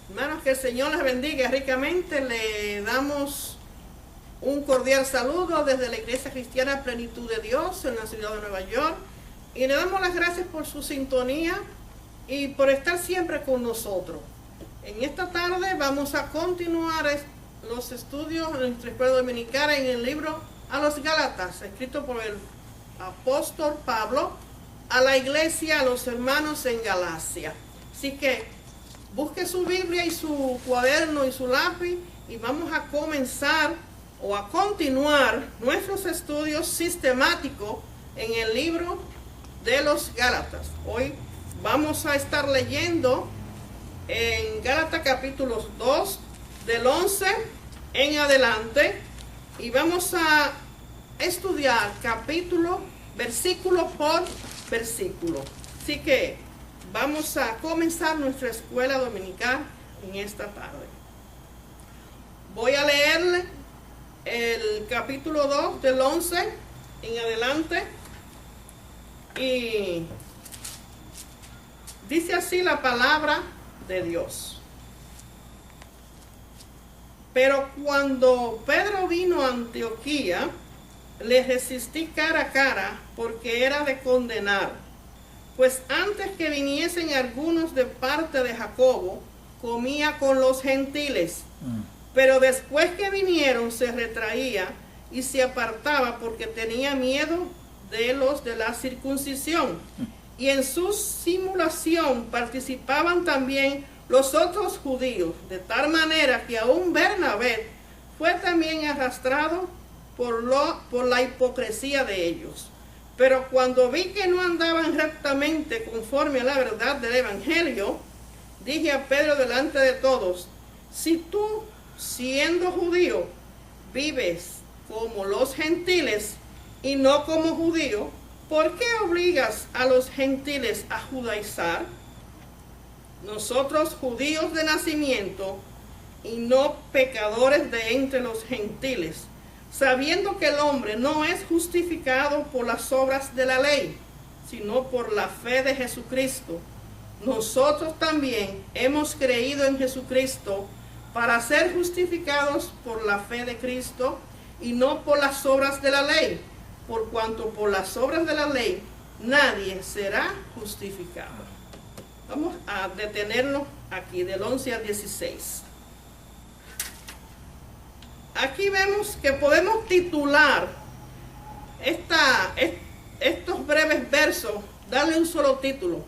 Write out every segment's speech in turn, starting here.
Hermanos, que el Señor les bendiga ricamente. Le damos un cordial saludo desde la Iglesia Cristiana Plenitud de Dios en la ciudad de Nueva York. Y le damos las gracias por su sintonía y por estar siempre con nosotros. En esta tarde vamos a continuar los estudios en nuestra escuela dominicana en el libro a los Gálatas, escrito por el apóstol Pablo a la iglesia, a los hermanos en Galacia. Así que busque su Biblia y su cuaderno y su lápiz y vamos a comenzar o a continuar nuestros estudios sistemáticos en el libro de los Gálatas. Hoy vamos a estar leyendo en Gálatas capítulo 2 del 11 en adelante y vamos a estudiar versículo por versículo. Así que vamos a comenzar nuestra escuela dominical en esta tarde. Voy a leerle el capítulo 2 del 11 en adelante y dice así la palabra de Dios. Pero cuando Pedro vino a Antioquía, le resistí cara a cara porque era de condenar, pues antes que viniesen algunos de parte de Jacobo, comía con los gentiles, pero después que vinieron se retraía y se apartaba porque tenía miedo de los de la circuncisión. Y en su simulación participaban también los otros judíos, de tal manera que aún Bernabé fue también arrastrado por la hipocresía de ellos. Pero cuando vi que no andaban rectamente conforme a la verdad del evangelio, dije a Pedro delante de todos: si tú, siendo judío, vives como los gentiles y no como judío, ¿por qué obligas a los gentiles a judaizar? Nosotros, judíos de nacimiento y no pecadores de entre los gentiles, sabiendo que el hombre no es justificado por las obras de la ley, sino por la fe de Jesucristo. Nosotros también hemos creído en Jesucristo para ser justificados por la fe de Cristo y no por las obras de la ley, por cuanto por las obras de la ley nadie será justificado. Vamos a detenernos aquí del 11 al 16. Aquí vemos que podemos titular estos breves versos, darle un solo título,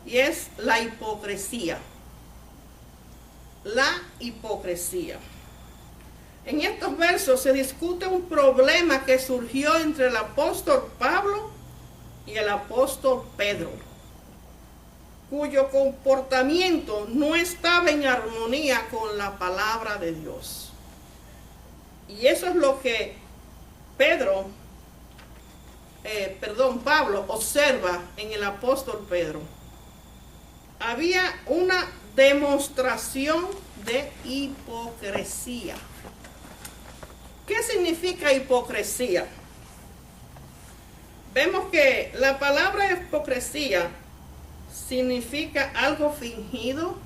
y es la hipocresía. La hipocresía. En estos versos se discute un problema que surgió entre el apóstol Pablo y el apóstol Pedro, cuyo comportamiento no estaba en armonía con la palabra de Dios. Y eso es lo que Pablo observa en el apóstol Pedro. Había una demostración de hipocresía. ¿Qué significa hipocresía? Vemos que la palabra hipocresía significa algo fingido,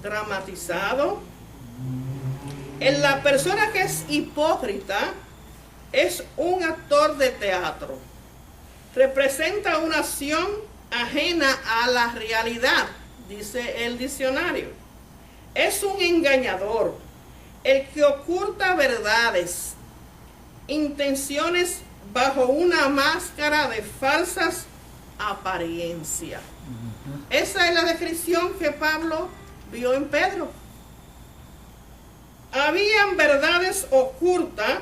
dramatizado. En la persona que es hipócrita es un actor de teatro. Representa una acción ajena a la realidad, dice el diccionario. Es un engañador, el que oculta verdades, intenciones bajo una máscara de falsas apariencias. Esa es la descripción que Pablo vio en Pedro. Habían verdades ocultas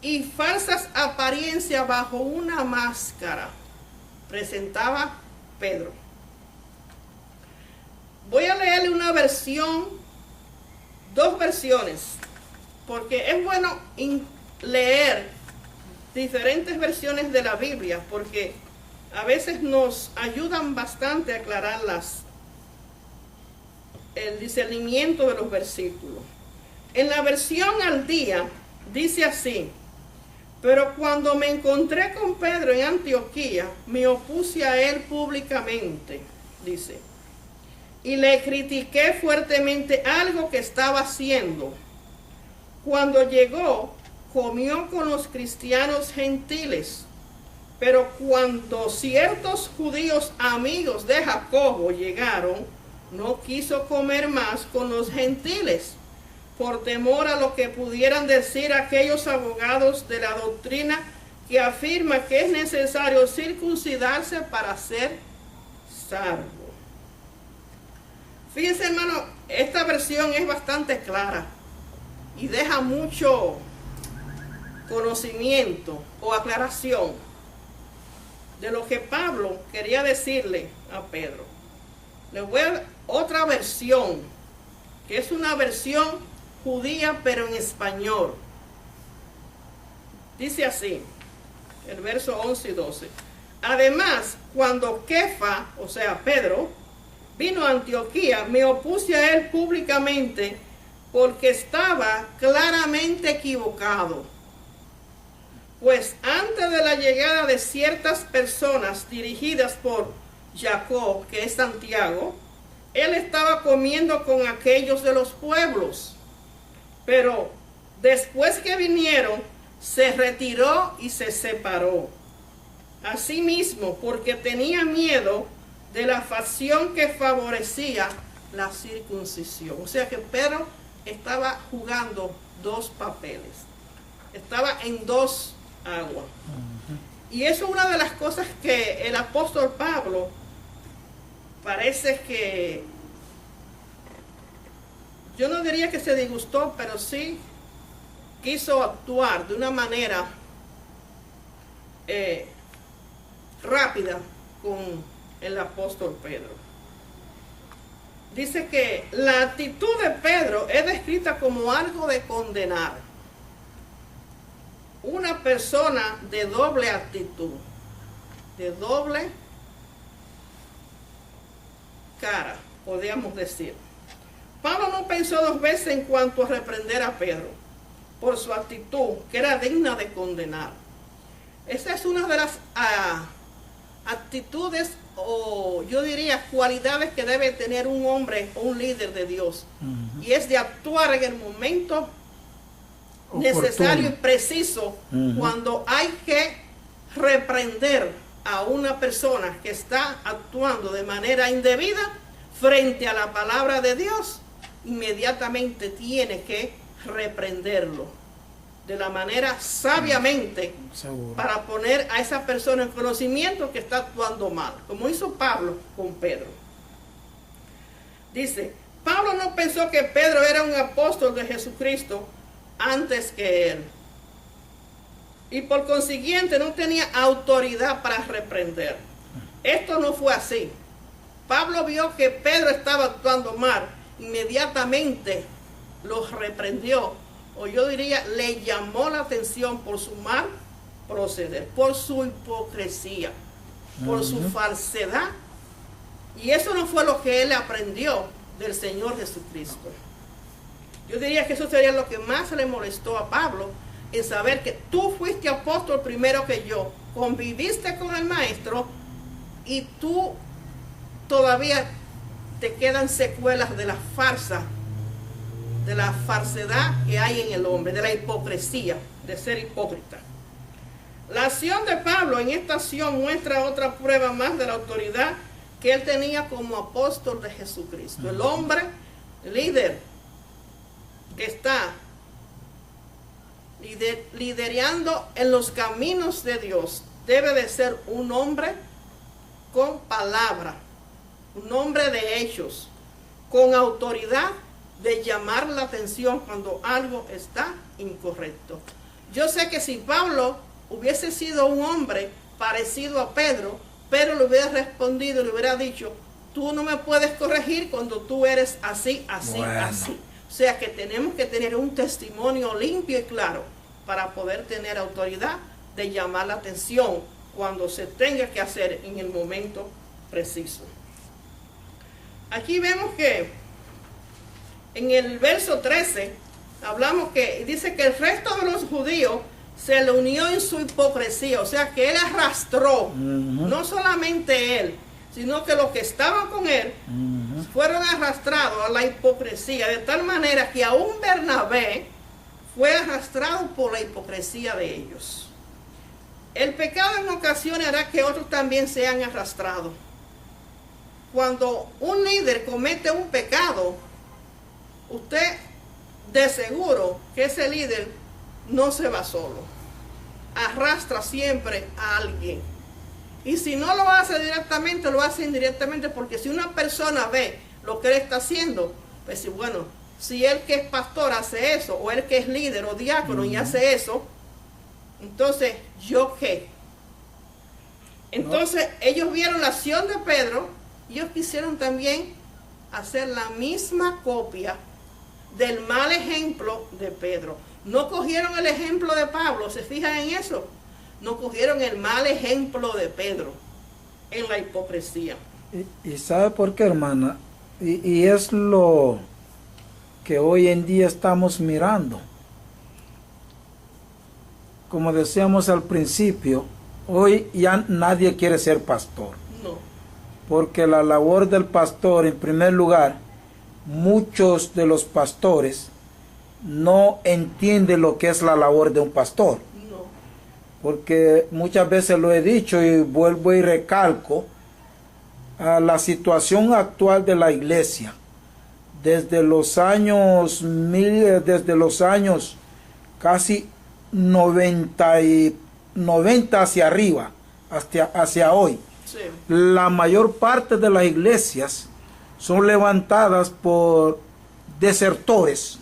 y falsas apariencias bajo una máscara, presentaba Pedro. Voy a leerle una versión, dos versiones, porque es bueno leer diferentes versiones de la Biblia, porque a veces nos ayudan bastante a aclarar el discernimiento de los versículos. En la versión al día dice así: pero cuando me encontré con Pedro en Antioquía, me opuse a él públicamente, dice, y le critiqué fuertemente algo que estaba haciendo. Cuando llegó, comió con los cristianos gentiles, pero cuando ciertos judíos amigos de Jacobo llegaron, no quiso comer más con los gentiles, por temor a lo que pudieran decir aquellos abogados de la doctrina que afirma que es necesario circuncidarse para ser salvo. Fíjense, hermano, esta versión es bastante clara y deja mucho conocimiento o aclaración de lo que Pablo quería decirle a Pedro. Les voy a dar otra versión, que es una versión judía pero en español. Dice así, el verso 11 y 12. Además, cuando Kefa, o sea Pedro, vino a Antioquía, me opuse a él públicamente porque estaba claramente equivocado. Pues antes de la llegada de ciertas personas dirigidas por Jacob, que es Santiago, él estaba comiendo con aquellos de los pueblos. Pero después que vinieron, se retiró y se separó. Asimismo, porque tenía miedo de la facción que favorecía la circuncisión. O sea que Pedro estaba jugando dos papeles. Estaba en dos aguas. Y eso es una de las cosas que el apóstol Pablo parece que, yo no diría que se disgustó, pero sí quiso actuar de una manera rápida con el apóstol Pedro. Dice que la actitud de Pedro es descrita como algo de condenar. Una persona de doble actitud, de doble cara, podríamos decir. Pablo no pensó dos veces en cuanto a reprender a Pedro por su actitud, que era digna de condenar. Esa es una de las actitudes, o yo diría cualidades, que debe tener un hombre o un líder de Dios. Y es de actuar en el momento necesario y preciso, cuando hay que reprender a una persona que está actuando de manera indebida frente a la palabra de Dios. Inmediatamente tiene que reprenderlo de la manera sabiamente, para poner a esa persona en conocimiento que está actuando mal, como hizo Pablo con Pedro. Dice, Pablo no pensó que Pedro era un apóstol de Jesucristo antes que él, y por consiguiente no tenía autoridad para reprender. Esto no fue así. Pablo vio que Pedro estaba actuando mal, inmediatamente los reprendió, o yo diría, le llamó la atención por su mal proceder, por su hipocresía, por su falsedad. Y eso no fue lo que él aprendió del Señor Jesucristo. Yo diría que eso sería lo que más le molestó a Pablo, en saber que tú fuiste apóstol primero que yo, conviviste con el maestro, y tú todavía te quedan secuelas de la farsa, de la falsedad que hay en el hombre, de la hipocresía, de ser hipócrita. La acción de Pablo en esta acción muestra otra prueba más de la autoridad que él tenía como apóstol de Jesucristo. El hombre líder que está liderando en los caminos de Dios debe de ser un hombre con palabra, un hombre de hechos, con autoridad de llamar la atención cuando algo está incorrecto. Yo sé que si Pablo hubiese sido un hombre parecido a Pedro, Pedro le hubiera respondido, le hubiera dicho, tú no me puedes corregir cuando tú eres así, así, así. O sea que tenemos que tener un testimonio limpio y claro para poder tener autoridad de llamar la atención cuando se tenga que hacer en el momento preciso. Aquí vemos que en el verso 13 hablamos que dice que el resto de los judíos se le unió en su hipocresía, o sea que él arrastró, no solamente él, sino que los que estaban con él, fueron arrastrados a la hipocresía, de tal manera que aún Bernabé fue arrastrado por la hipocresía de ellos. El pecado en ocasiones hará que otros también sean arrastrados. Cuando un líder comete un pecado, usted de seguro que ese líder no se va solo, arrastra siempre a alguien. Y si no lo hace directamente, lo hace indirectamente, porque si una persona ve lo que él está haciendo, pues bueno, si él que es pastor hace eso, o él que es líder o diácono y hace eso, entonces, ¿yo qué? Entonces, ellos vieron la acción de Pedro, y ellos quisieron también hacer la misma copia del mal ejemplo de Pedro. No cogieron el ejemplo de Pablo, ¿se fijan en eso? No cogieron el mal ejemplo de Pedro en la hipocresía. ¿Y sabe por qué, hermana? Y es lo que hoy en día estamos mirando. Como decíamos al principio, hoy ya nadie quiere ser pastor. No. Porque la labor del pastor, en primer lugar, muchos de los pastores no entienden lo que es la labor de un pastor. No. Porque muchas veces lo he dicho y vuelvo y recalco, a la situación actual de la iglesia, desde los años casi 90 hacia arriba, hacia hoy, Sí. la mayor parte de las iglesias son levantadas por desertores.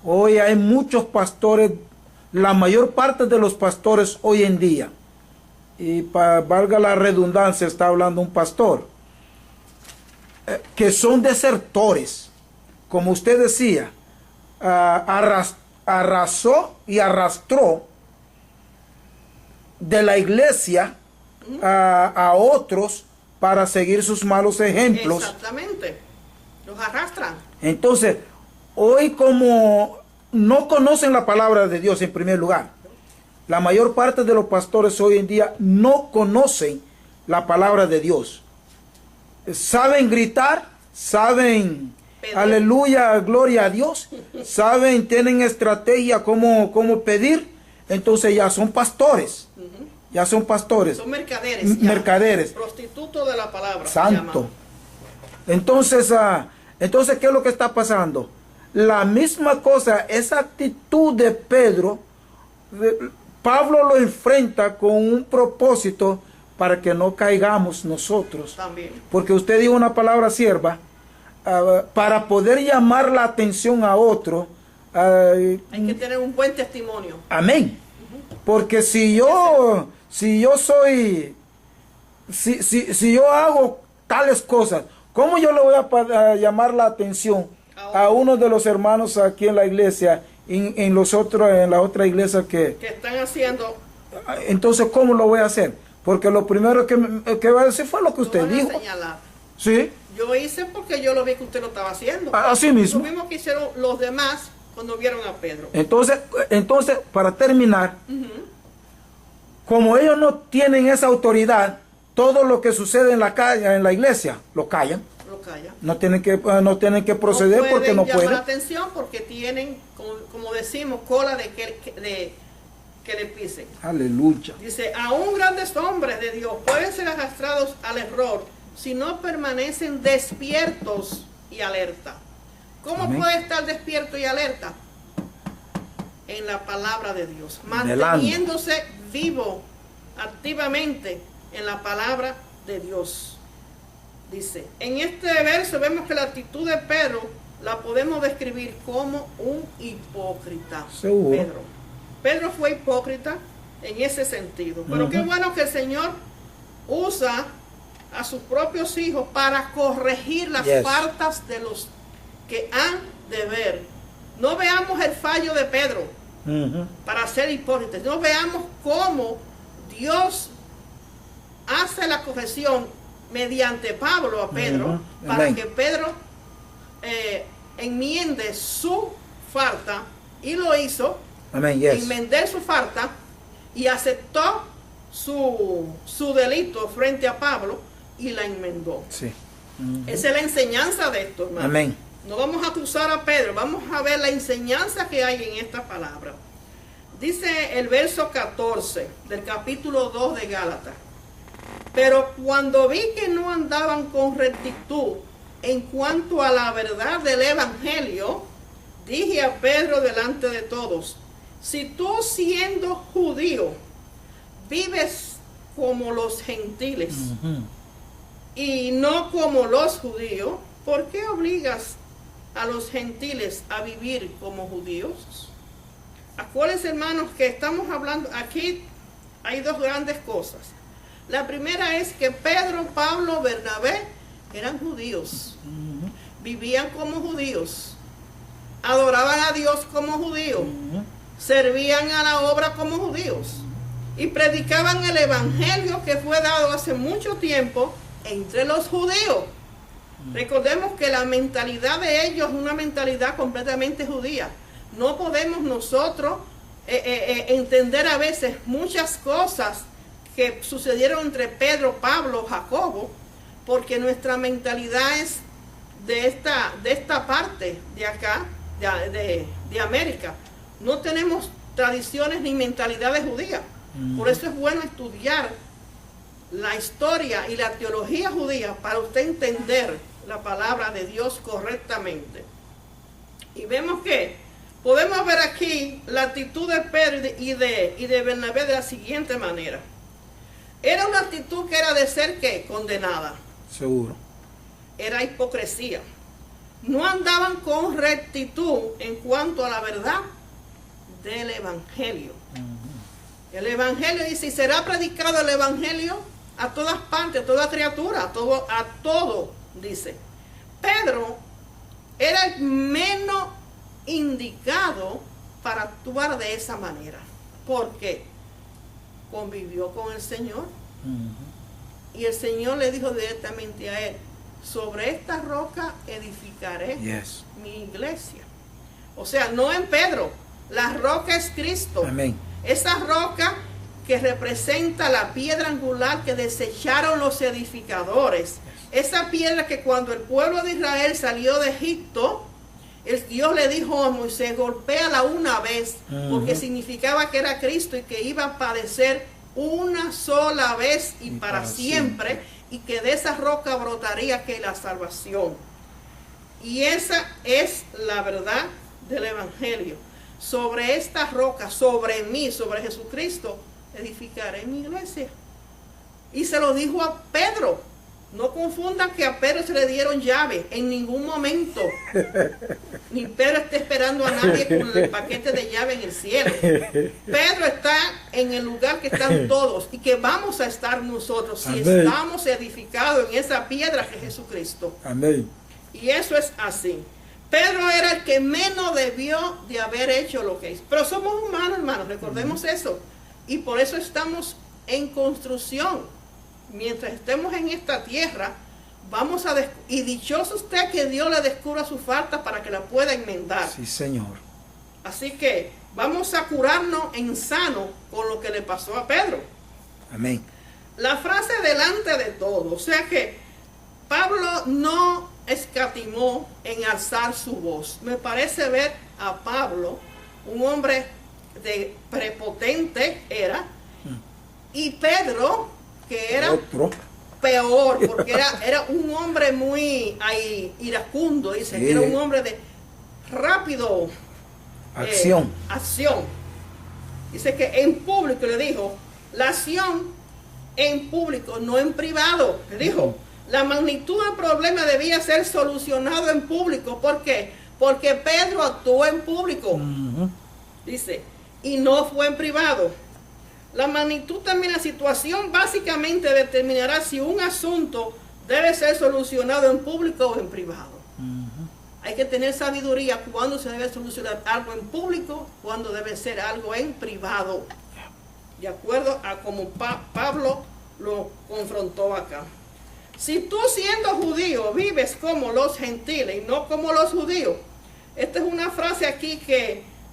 Hoy hay muchos pastores, la mayor parte de los pastores hoy en día, y valga la redundancia, está hablando un pastor, que son desertores, como usted decía, arrasó y arrastró de la iglesia a otros para seguir sus malos ejemplos. Exactamente, los arrastran. Entonces, hoy como no conocen la palabra de Dios en primer lugar, la mayor parte de los pastores hoy en día no conocen la palabra de Dios. Saben gritar, saben, aleluya, gloria a Dios, saben, tienen estrategia cómo pedir, entonces ya son pastores. Ya son pastores. Son mercaderes. Mercaderes. Prostitutos de la palabra. Santo. Entonces, ¿qué es lo que está pasando? La misma cosa, esa actitud de Pedro, Pablo lo enfrenta con un propósito para que no caigamos nosotros. También. Porque usted dijo una palabra sierva, para poder llamar la atención a otro. Hay que tener un buen testimonio. Amén. Porque si yo hago tales cosas, ¿cómo yo le voy a llamar la atención a uno de los hermanos aquí en la iglesia, en la otra iglesia que están haciendo? Entonces, ¿cómo lo voy a hacer? Porque lo primero que va a decir fue lo que usted dijo. Señalar. Sí. Yo hice porque yo lo vi que usted lo estaba haciendo. Así mismo. Lo mismo que hicieron los demás cuando vieron a Pedro. Entonces, para terminar, como ellos no tienen esa autoridad, todo lo que sucede en la calle, en la iglesia, lo callan. Lo callan. No tienen que proceder porque no pueden. llamar la atención porque tienen, como decimos, cola de que le pisen. Aleluya. Dice, aún grandes hombres de Dios pueden ser arrastrados al error si no permanecen despiertos y alerta. ¿Cómo puede estar despierto y alerta? En la palabra de Dios, manteniéndose vivo activamente en la palabra de Dios. Dice, en este verso vemos que la actitud de Pedro la podemos describir como un hipócrita. Seguro. Pedro fue hipócrita en ese sentido. Pero qué bueno que el Señor usa a sus propios hijos para corregir las faltas de los que han de ver. No veamos el fallo de Pedro para ser hipócritas. No veamos cómo Dios hace la corrección mediante Pablo a Pedro para que Pedro enmiende su falta, y lo hizo. Enmendó su falta y aceptó su delito frente a Pablo y la enmendó. Sí. Esa es la enseñanza de esto, hermano. Amén. No vamos a acusar a Pedro, vamos a ver la enseñanza que hay en esta palabra. Dice el verso 14 del capítulo 2 de Gálatas. Pero cuando vi que no andaban con rectitud en cuanto a la verdad del evangelio, dije a Pedro delante de todos: si tú, siendo judío, vives como los gentiles y no como los judíos, ¿por qué obligas a los gentiles a vivir como judíos? Acuérdense, hermanos, que estamos hablando aquí. Hay dos grandes cosas. La primera es que Pedro, Pablo, Bernabé eran judíos, vivían como judíos, adoraban a Dios como judíos, servían a la obra como judíos y predicaban el evangelio que fue dado hace mucho tiempo entre los judíos. Recordemos que la mentalidad de ellos es una mentalidad completamente judía. No podemos nosotros entender a veces muchas cosas que sucedieron entre Pedro, Pablo, Jacobo, porque nuestra mentalidad es de esta parte de acá, de América. No tenemos tradiciones ni mentalidades judías. Por eso es bueno estudiar la historia y la teología judía para usted entender la palabra de Dios correctamente. Y vemos que podemos ver aquí la actitud de Pedro y de Bernabé de la siguiente manera. Era una actitud que era de ser ¿qué? Condenada. Seguro. Era hipocresía. No andaban con rectitud en cuanto a la verdad del evangelio. El evangelio dice: y será predicado el evangelio a todas partes, a toda criatura, a todo, dice. Pedro era el menos indicado para actuar de esa manera. ¿Por qué? Convivió con el Señor. Y el Señor le dijo directamente a él: sobre esta roca edificaré mi iglesia. O sea, no en Pedro. La roca es Cristo. Amén. Esa roca que representa la piedra angular que desecharon los edificadores. Esa piedra que cuando el pueblo de Israel salió de Egipto, Dios le dijo a Moisés: golpéala una vez, porque significaba que era Cristo y que iba a padecer una sola vez y para siempre, y que de esa roca brotaría que la salvación. Y esa es la verdad del evangelio. Sobre esta roca, sobre mí, sobre Jesucristo, edificaré mi iglesia. Y se lo dijo a Pedro. No confundan que a Pedro se le dieron llave en ningún momento. Ni Pedro está esperando a nadie con el paquete de llave en el cielo. Pedro está en el lugar que están todos y que vamos a estar nosotros si estamos edificados en esa piedra que es Jesucristo. Amén. Y eso es así. Pedro era el que menos debió de haber hecho lo que hizo. Pero somos humanos, hermanos, recordemos eso. Y por eso estamos en construcción. Mientras estemos en esta tierra, vamos a y dichoso usted que Dios le descubra su falta para que la pueda enmendar. Sí, Señor. Así que vamos a curarnos en sano con lo que le pasó a Pedro. Amén. La frase delante de todo, o sea que Pablo no escatimó en alzar su voz. Me parece ver a Pablo, un hombre de prepotente era, y Pedro, que era otro peor, porque era un hombre muy iracundo, dice, que era un hombre de rápido acción. Dice que en público, le dijo, la acción en público, no en privado. Le dijo, la magnitud del problema debía ser solucionado en público. ¿Por qué? Porque Pedro actuó en público. Dice, y no fue en privado. La magnitud también, la situación básicamente determinará si un asunto debe ser solucionado en público o en privado. Hay que tener sabiduría cuando se debe solucionar algo en público, cuando debe ser algo en privado. De acuerdo a como Pablo lo confrontó acá. Si tú, siendo judío, vives como los gentiles y no como los judíos. Esta es una frase aquí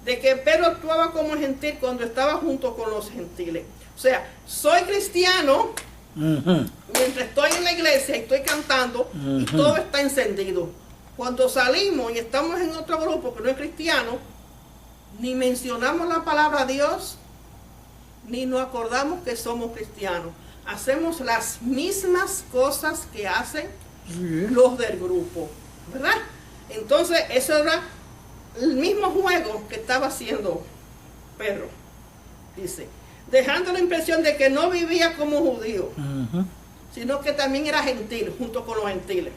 de que Pedro actuaba como gentil cuando estaba junto con los gentiles. O sea, soy cristiano, Mientras estoy en la iglesia y estoy cantando y todo está encendido. Cuando salimos y estamos en otro grupo que no es cristiano, ni mencionamos la palabra Dios, ni nos acordamos que somos cristianos. Hacemos las mismas cosas que hacen los del grupo, ¿verdad? Entonces, eso era el mismo juego que estaba haciendo Pedro. Dice, dejando la impresión de que no vivía como judío, sino que también era gentil, junto con los gentiles.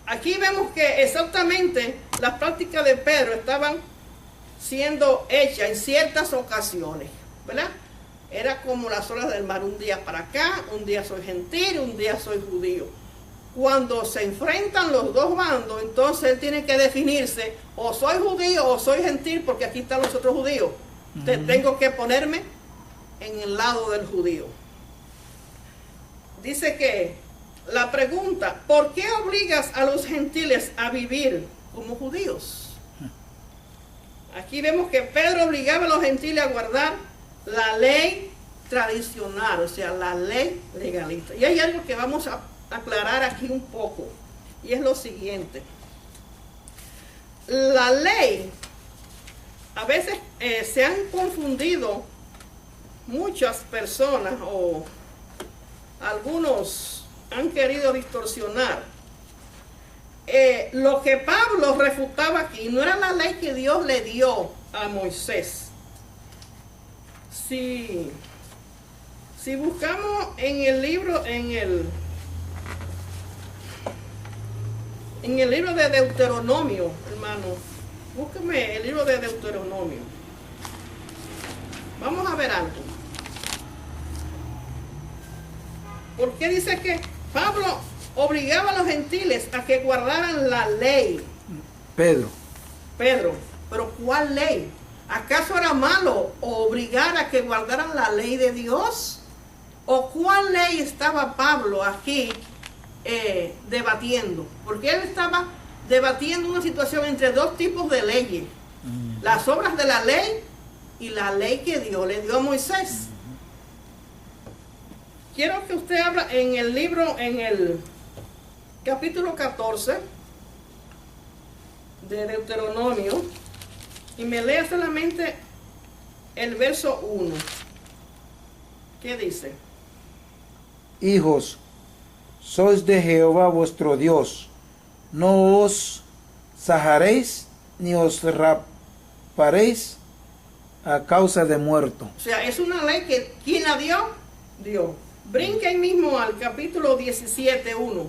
Aquí vemos que exactamente las prácticas de Pedro estaban siendo hechas en ciertas ocasiones, ¿verdad? Era como las olas del mar, un día para acá, un día soy gentil, un día soy judío. Cuando se enfrentan los dos bandos, entonces él tiene que definirse, o soy judío o soy gentil, porque aquí están los otros judíos. Tengo que ponerme en el lado del judío. Dice que la pregunta, ¿por qué obligas a los gentiles a vivir como judíos? Aquí vemos que Pedro obligaba a los gentiles a guardar la ley tradicional, o sea, la ley legalista. Y hay algo que vamos a aclarar aquí un poco, y es lo siguiente. La ley, a veces se han confundido muchas personas, o algunos han querido distorsionar. Lo que Pablo refutaba aquí no era la ley que Dios le dio a Moisés. Si buscamos en el libro, en el libro de Deuteronomio, hermano, búsqueme el libro de Deuteronomio. Vamos a ver algo. ¿Por qué dice que Pablo obligaba a los gentiles a que guardaran la ley? Pedro, pero ¿cuál ley? ¿Acaso era malo obligar a que guardaran la ley de Dios? ¿O cuál ley estaba Pablo aquí debatiendo? Porque él estaba debatiendo una situación entre dos tipos de leyes. Las obras de la ley y la ley que Dios le dio a Moisés. Quiero que usted abra en el libro, en el capítulo 14 de Deuteronomio, y me lea solamente el verso 1. ¿Qué dice? hijos, sois de Jehová vuestro Dios, no os sajaréis ni os raparéis a causa de muerto. O sea, es una ley que ¿quién la dio? Dios. Brinca ahí mismo al capítulo 17:1.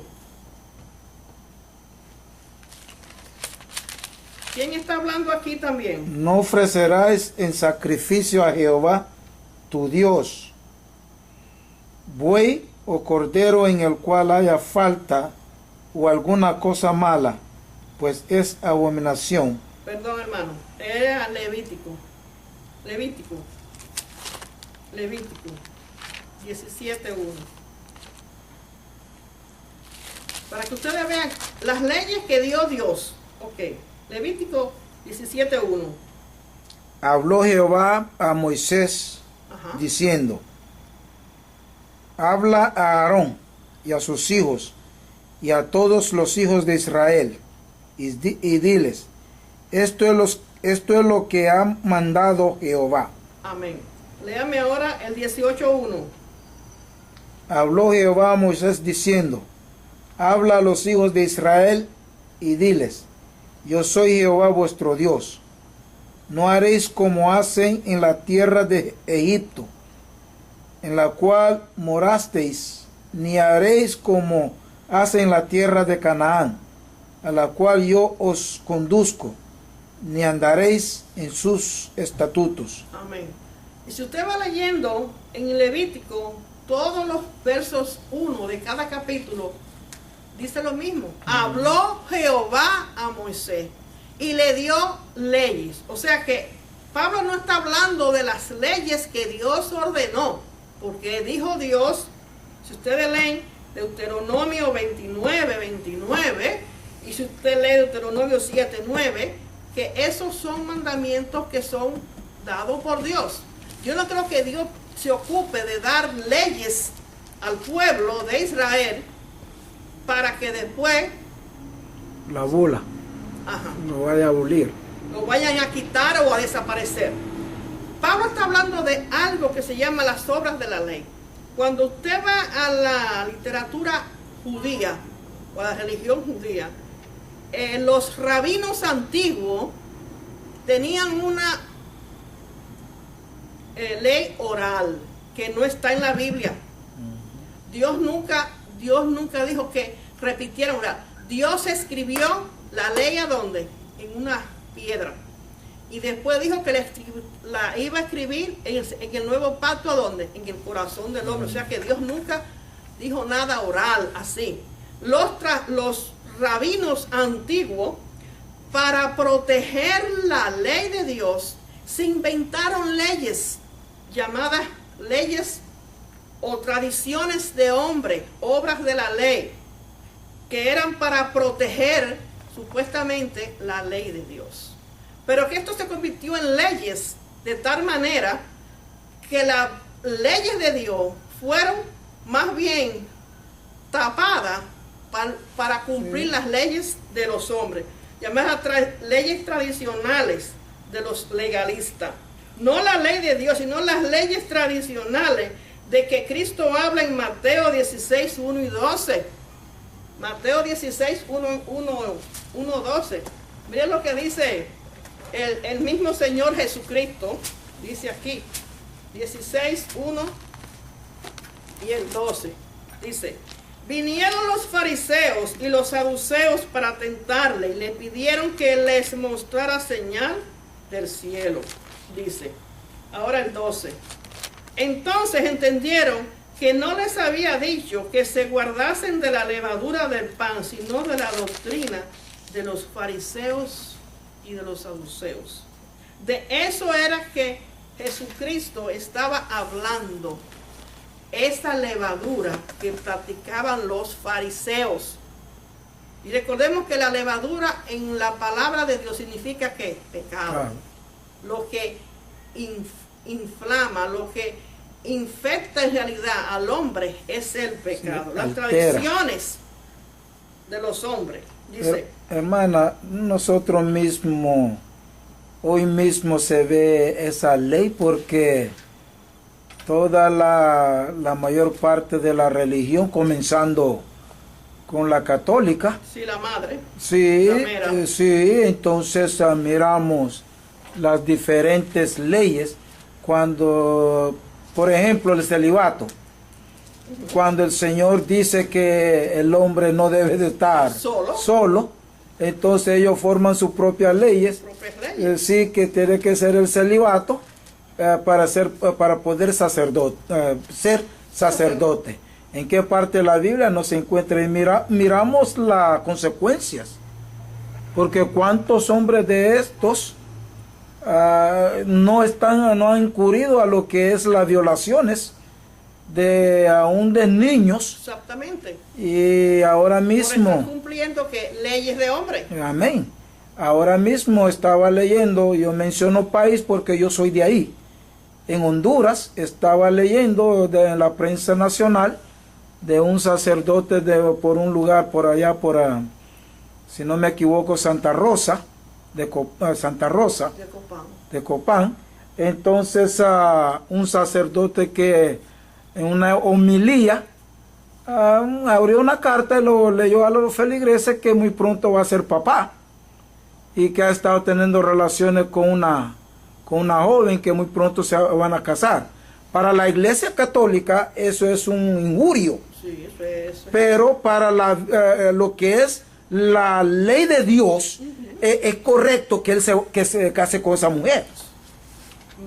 ¿Quién está hablando aquí también? No ofrecerás en sacrificio a Jehová tu Dios buey o cordero en el cual haya falta o alguna cosa mala, pues es abominación. Perdón, hermano, era Levítico 17:1. Para que ustedes vean las leyes que dio Dios. Ok, Levítico 17:1. Habló Jehová a Moisés diciendo: habla a Aarón y a sus hijos y a todos los hijos de Israel y diles: esto es lo que ha mandado Jehová. Amén. Léame ahora el 18:1. Habló Jehová a Moisés diciendo: habla a los hijos de Israel y diles: yo soy Jehová vuestro Dios. No haréis como hacen en la tierra de Egipto, en la cual morasteis, ni haréis como hacen en la tierra de Canaán, a la cual yo os conduzco, ni andaréis en sus estatutos. Amén. Y si usted va leyendo en Levítico, todos los versos 1 de cada capítulo, dice lo mismo. Habló Jehová a Moisés y le dio leyes. O sea que Pablo no está hablando de las leyes que Dios ordenó, porque dijo Dios, si ustedes leen Deuteronomio 29, y si usted lee Deuteronomio 7:9, que esos son mandamientos que son dados por Dios. Yo no creo que Dios se ocupe de dar leyes al pueblo de Israel para que después La bula lo vaya a abolir. lo vayan a quitar o a desaparecer. Pablo está hablando de algo que se llama las obras de la ley. Cuando usted va a la literatura judía o a la religión judía, los rabinos antiguos tenían una ley oral que no está en la Biblia. Dios nunca dijo que repitieran oral. Dios escribió la ley ¿a dónde? En una piedra. Y después dijo que la iba a escribir en el nuevo pacto ¿a dónde? En el corazón del hombre. O sea que Dios nunca dijo nada oral así. Los rabinos antiguos, para proteger la ley de Dios, se inventaron leyes llamadas leyes o tradiciones de hombre, obras de la ley, que eran para proteger supuestamente la ley de Dios. Pero que esto se convirtió en leyes de tal manera que las leyes de Dios fueron más bien tapadas para cumplir las leyes de los hombres, llamadas leyes tradicionales de los legalistas. No la ley de Dios, sino las leyes tradicionales de que Cristo habla en Mateo 16, 1 y 12. Mateo 16, 1, 12. Miren lo que dice el mismo Señor Jesucristo. Dice aquí, 16, 1 y el 12. Dice: vinieron los fariseos y los saduceos para tentarle y le pidieron que les mostrara señal del cielo. Dice, ahora el 12. Entonces entendieron que no les había dicho que se guardasen de la levadura del pan, sino de la doctrina de los fariseos y de los saduceos. De eso era que Jesucristo estaba hablando. Esa levadura que practicaban los fariseos. Y recordemos que la levadura en la palabra de Dios significa ¿qué? Pecado. Lo que inflama, lo que infecta en realidad al hombre es el pecado. Las tradiciones de los hombres. Dice, hermana, nosotros mismos, hoy mismo se ve esa ley porque toda la mayor parte de la religión, comenzando con la católica. Sí, la madre. Sí, sí, entonces miramos las diferentes leyes cuando, por ejemplo, el celibato. Cuando el Señor dice que el hombre no debe de estar solo, entonces ellos forman sus propias leyes. Sí, que tiene que ser el celibato para poder ser sacerdote. ¿En qué parte de la Biblia no se encuentra? Y miramos las consecuencias. Porque cuántos hombres de estos no han incurrido a lo que es las violaciones aún de niños. Exactamente. Y ahora mismo están cumpliendo que leyes de hombre. Amén. Ahora mismo estaba leyendo, yo menciono país porque yo soy de ahí. En Honduras estaba leyendo en la prensa nacional de un sacerdote por un lugar por allá, si no me equivoco, Santa Rosa, de Copán. Entonces un sacerdote que en una homilía abrió una carta y lo leyó a los feligreses que muy pronto va a ser papá y que ha estado teniendo relaciones con una joven que muy pronto se van a casar. Para la Iglesia Católica eso es un injurio. Sí, eso. Pero para lo que es la ley de Dios, es correcto que él se case con esa mujer.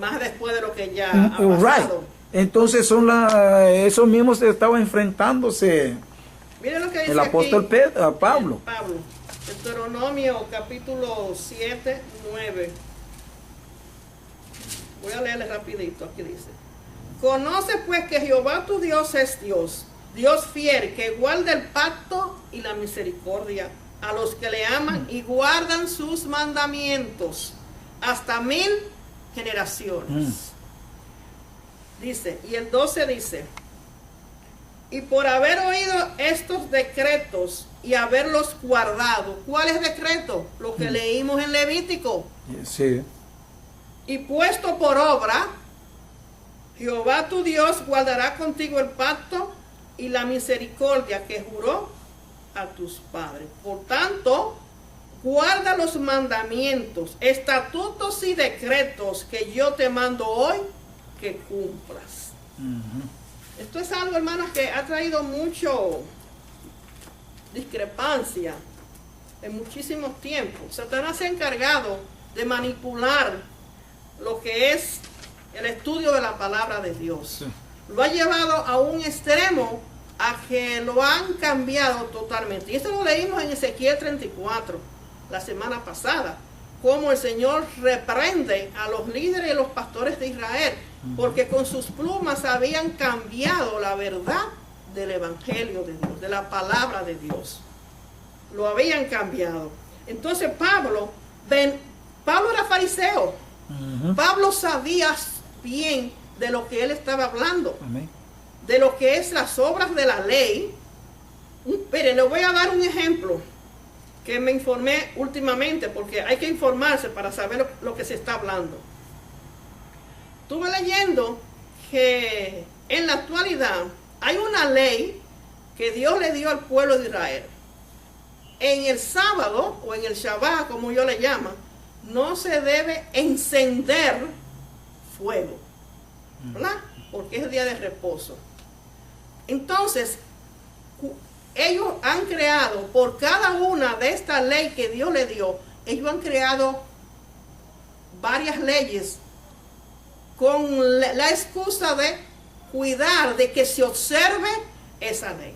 Más después de lo que ya ha pasado. Right. Entonces esos mismos estaban enfrentándose. Mire lo que dice el apóstol aquí, Pablo. Deuteronomio capítulo 7, 9. Voy a leerle rapidito. Aquí dice: conoce pues que Jehová tu Dios es Dios, Dios fiel, que guarda el pacto y la misericordia a los que le aman y guardan sus mandamientos hasta 1000 generaciones. Dice, y el 12 dice: Y por haber oído estos decretos y haberlos guardado. ¿Cuáles decretos? Lo que leímos en Levítico. Sí. Y puesto por obra, Jehová tu Dios guardará contigo el pacto y la misericordia que juró a tus padres. Por tanto, guarda los mandamientos, estatutos y decretos que yo te mando hoy, que cumplas. Esto es algo, hermanos, que ha traído mucho discrepancia en muchísimos tiempos. Satanás se ha encargado de manipular lo que es el estudio de la palabra de Dios. Sí. Lo ha llevado a un extremo a que lo han cambiado totalmente. Y esto lo leímos en Ezequiel 34 la semana pasada, cómo el Señor reprende a los líderes y los pastores de Israel, porque con sus plumas habían cambiado la verdad del Evangelio de Dios, de la palabra de Dios. Lo habían cambiado. Entonces Pablo era fariseo. Pablo sabía bien de lo que él estaba hablando. Amén. De lo que es las obras de la ley. Mire, le voy a dar un ejemplo que me informé últimamente, porque hay que informarse para saber lo que se está hablando. Estuve leyendo que en la actualidad hay una ley que Dios le dio al pueblo de Israel. En el sábado, o en el Shabbat, como yo le llamo, no se debe encender fuego, ¿verdad? Porque es el día de reposo. Entonces, ellos han creado, por cada una de estas leyes que Dios le dio, ellos han creado varias leyes con la excusa de cuidar de que se observe esa ley.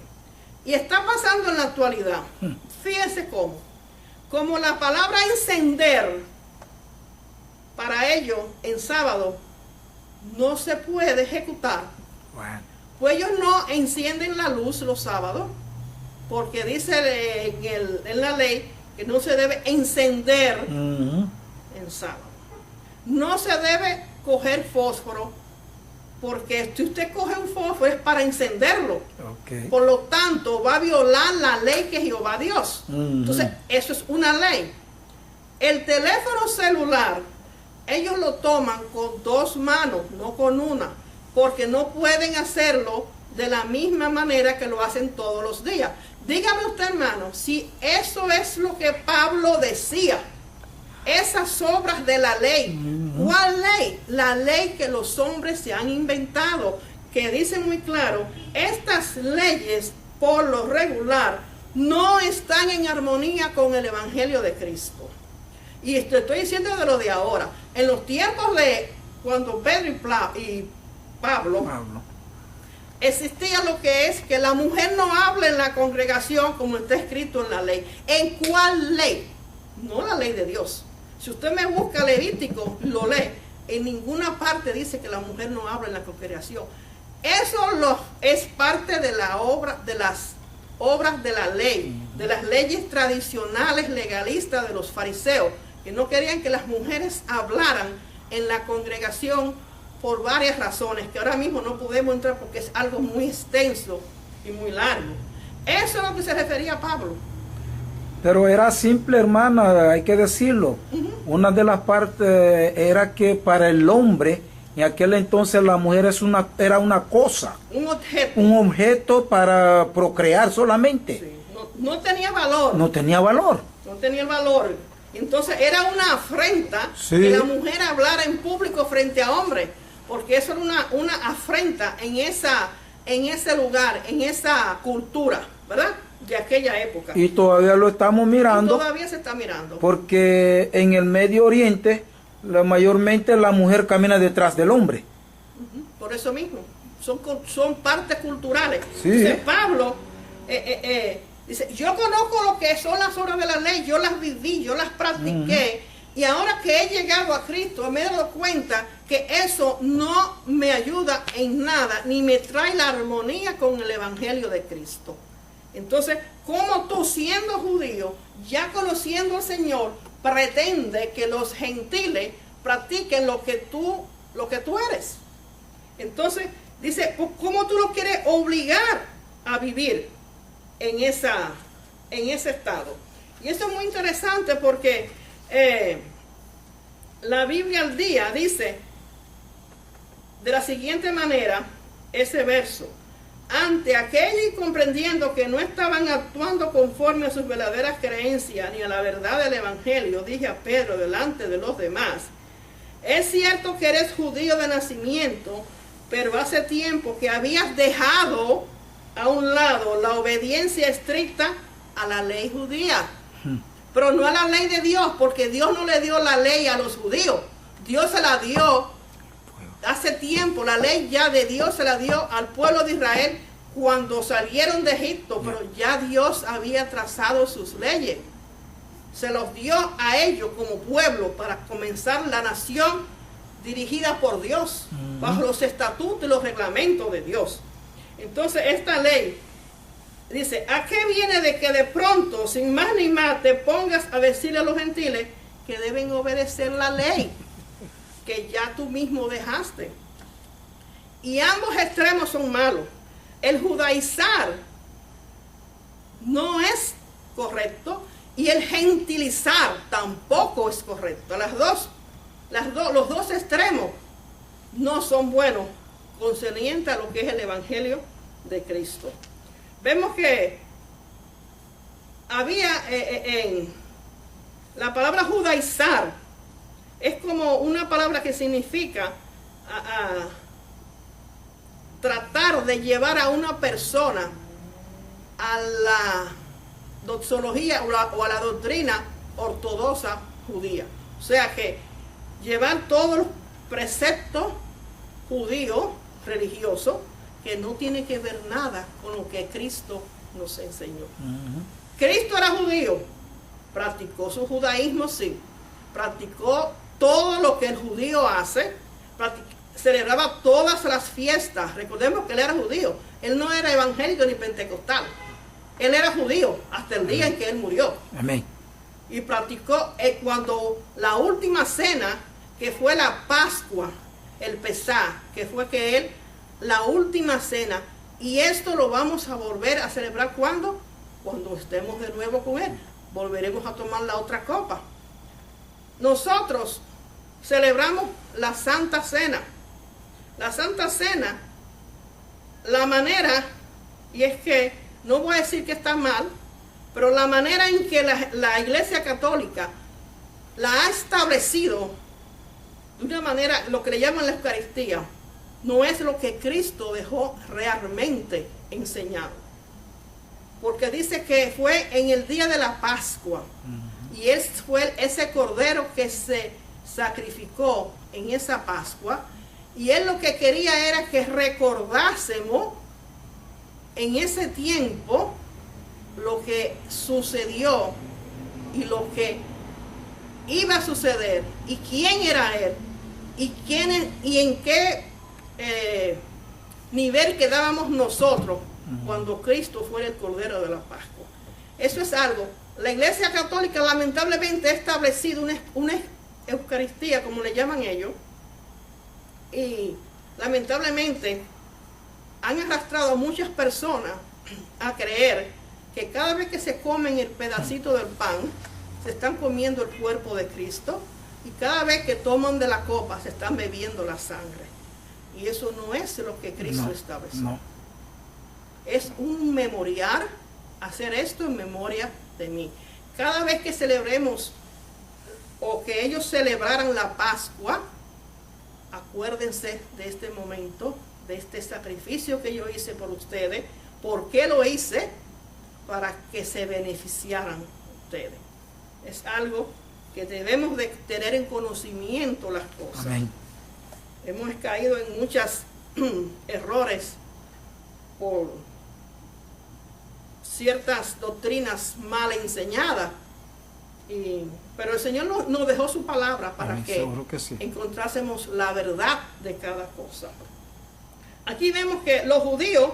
Y está pasando en la actualidad. Fíjense cómo. Como la palabra encender, para ellos en sábado no se puede ejecutar. Bueno. Pues ellos no encienden la luz los sábados, porque dice en la ley que no se debe encender en sábado. No se debe coger fósforo, porque si usted coge un fósforo es para encenderlo. Okay. Por lo tanto, va a violar la ley que Jehová Dios. Entonces, eso es una ley. El teléfono celular, ellos lo toman con dos manos, no con una, porque no pueden hacerlo de la misma manera que lo hacen todos los días. Dígame usted, hermano, si eso es lo que Pablo decía, esas obras de la ley. ¿Cuál ley? La ley que los hombres se han inventado, que dice muy claro, estas leyes por lo regular no están en armonía con el Evangelio de Cristo. Y esto estoy diciendo de lo de ahora. En los tiempos de cuando Pedro y Pablo, existía lo que es que la mujer no hable en la congregación como está escrito en la ley. ¿En cuál ley? No la ley de Dios. Si usted me busca Levítico, lo lee. En ninguna parte dice que la mujer no habla en la congregación. Eso es parte de la obra, de las obras de la ley, de las leyes tradicionales legalistas de los fariseos, que no querían que las mujeres hablaran en la congregación por varias razones, que ahora mismo no podemos entrar porque es algo muy extenso y muy largo. Eso es a lo que se refería Pablo. Pero era simple, hermana, hay que decirlo. Una de las partes era que para el hombre, en aquel entonces la mujer era una cosa. Un objeto. Un objeto para procrear solamente. Sí. No tenía valor. No tenía valor. No tenía el valor. Entonces era una afrenta que la mujer hablara en público frente a hombres. Porque eso era una afrenta en ese lugar, en esa cultura, ¿verdad? De aquella época. Y todavía lo estamos mirando. Y todavía se está mirando. Porque en el Medio Oriente, mayormente la mujer camina detrás del hombre. Por eso mismo. Son partes culturales. Sí. Entonces Pablo dice, yo conozco lo que son las obras de la ley, yo las viví, yo las practiqué. Y ahora que he llegado a Cristo, me he dado cuenta que eso no me ayuda en nada, ni me trae la armonía con el Evangelio de Cristo. Entonces, ¿cómo tú, siendo judío, ya conociendo al Señor, pretende que los gentiles practiquen lo que tú eres? Entonces, dice, ¿cómo tú lo quieres obligar a vivir en ese estado. Y eso es muy interesante porque la Biblia al día dice de la siguiente manera, ese verso: ante aquello y comprendiendo que no estaban actuando conforme a sus verdaderas creencias ni a la verdad del Evangelio, dije a Pedro delante de los demás: es cierto que eres judío de nacimiento, pero hace tiempo que habías dejado a un lado la obediencia estricta a la ley judía, pero no a la ley de Dios, porque Dios no le dio la ley a los judíos. Dios se la dio hace tiempo. La ley ya de Dios se la dio al pueblo de Israel cuando salieron de Egipto, pero ya Dios había trazado sus leyes. Se los dio a ellos como pueblo para comenzar la nación dirigida por Dios, bajo los estatutos y los reglamentos de Dios. Entonces esta ley dice: ¿a qué viene de que de pronto, sin más ni más, te pongas a decirle a los gentiles que deben obedecer la ley que ya tú mismo dejaste? Y ambos extremos son malos. El judaizar no es correcto y el gentilizar tampoco es correcto. Los dos extremos no son buenos concerniente a lo que es el Evangelio de Cristo. Vemos que había en la palabra judaizar, es como una palabra que significa tratar de llevar a una persona a la doxología o a la doctrina ortodoxa judía. O sea que llevar todos los preceptos judíos religiosos que no tiene que ver nada con lo que Cristo nos enseñó. Cristo era judío, practicó su judaísmo, sí, practicó todo lo que el judío hace, celebraba todas las fiestas. Recordemos que él era judío, él no era evangélico ni pentecostal, él era judío hasta el día en que él murió. Amén. Y practicó cuando la última cena, que fue la Pascua, el Pesá, que fue que él, la última cena, y esto lo vamos a volver a celebrar cuando estemos de nuevo con él, volveremos a tomar la otra copa. Nosotros celebramos la Santa Cena. La Santa Cena, la manera, y es que no voy a decir que está mal, pero la manera en que la Iglesia Católica la ha establecido de una manera, lo que le llaman la Eucaristía, no es lo que Cristo dejó realmente enseñado. Porque dice que fue en el día de la Pascua, y fue ese cordero que se sacrificó en esa Pascua, y él lo que quería era que recordásemos en ese tiempo lo que sucedió y lo que iba a suceder y quién era él y en qué nivel quedábamos nosotros cuando Cristo fue el Cordero de la Pascua. Eso es algo. La Iglesia Católica lamentablemente ha establecido una Eucaristía, como le llaman ellos, y lamentablemente han arrastrado a muchas personas a creer que cada vez que se comen el pedacito del pan, se están comiendo el cuerpo de Cristo, y cada vez que toman de la copa, se están bebiendo la sangre. Y eso no es lo que Cristo estableció. No. Es un memorial, hacer esto en memoria de mí. Cada vez que celebremos, o que ellos celebraran la Pascua, acuérdense de este momento, de este sacrificio que yo hice por ustedes. ¿Por qué lo hice? Para que se beneficiaran ustedes. Es algo que debemos de tener en conocimiento las cosas. Amén. Hemos caído en muchos errores por ciertas doctrinas mal enseñadas, pero el Señor nos dejó su palabra para que sí, encontrásemos la verdad de cada cosa. Aquí vemos que los judíos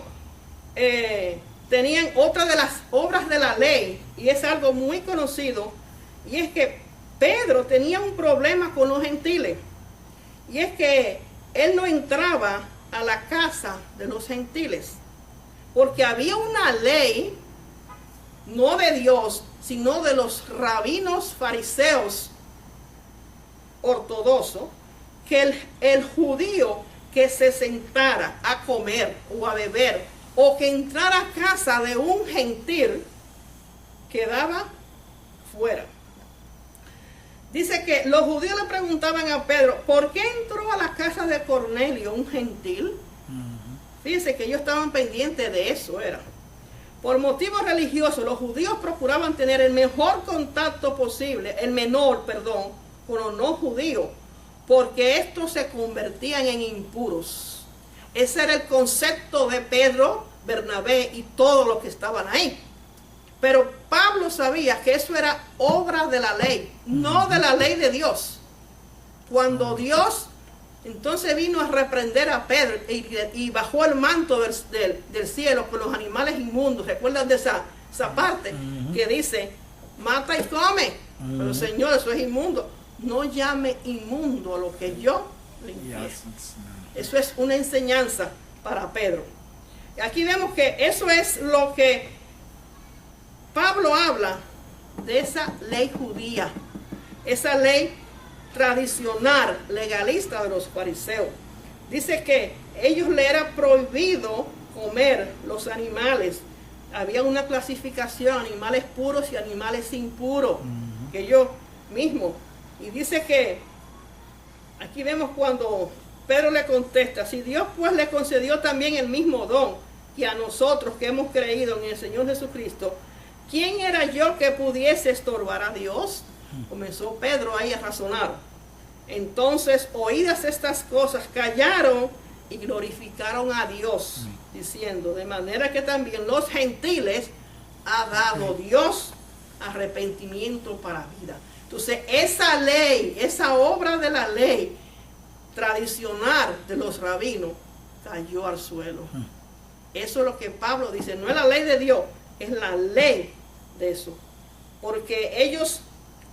tenían otra de las obras de la ley, y es algo muy conocido, y es que Pedro tenía un problema con los gentiles, y es que él no entraba a la casa de los gentiles, porque había una ley, no de Dios, sino de los rabinos fariseos ortodoxos, que el judío que se sentara a comer o a beber o que entrara a casa de un gentil quedaba fuera. Dice que los judíos le preguntaban a Pedro, ¿por qué entró a la casa de Cornelio un gentil? Fíjense que ellos estaban pendientes de eso, era. Por motivos religiosos, los judíos procuraban tener el menor contacto posible, con los no judíos, porque estos se convertían en impuros. Ese era el concepto de Pedro, Bernabé y todos los que estaban ahí. Pero Pablo sabía que eso era obra de la ley, no de la ley de Dios. Cuando Dios entonces vino a reprender a Pedro y bajó el manto del cielo con los animales inmundos, ¿recuerdan de esa parte? Que dice, mata y come. Pero Señor, eso es inmundo. No llame inmundo a lo que yo limpié. Eso es una enseñanza para Pedro. Aquí vemos que eso es lo que Pablo habla de esa ley judía, esa ley tradicional, legalista de los fariseos. Dice que ellos le era prohibido comer los animales. Había una clasificación, animales puros y animales impuros, que ellos mismos. Y dice que, aquí vemos cuando Pedro le contesta, si Dios pues le concedió también el mismo don que a nosotros que hemos creído en el Señor Jesucristo, ¿quién era yo que pudiese estorbar a Dios? Comenzó Pedro ahí a razonar. Entonces, oídas estas cosas, callaron y glorificaron a Dios, diciendo, de manera que también los gentiles ha dado Dios arrepentimiento para vida. Entonces, esa ley, esa obra de la ley tradicional de los rabinos cayó al suelo. Eso es lo que Pablo dice, no es la ley de Dios, es la ley de eso. Porque ellos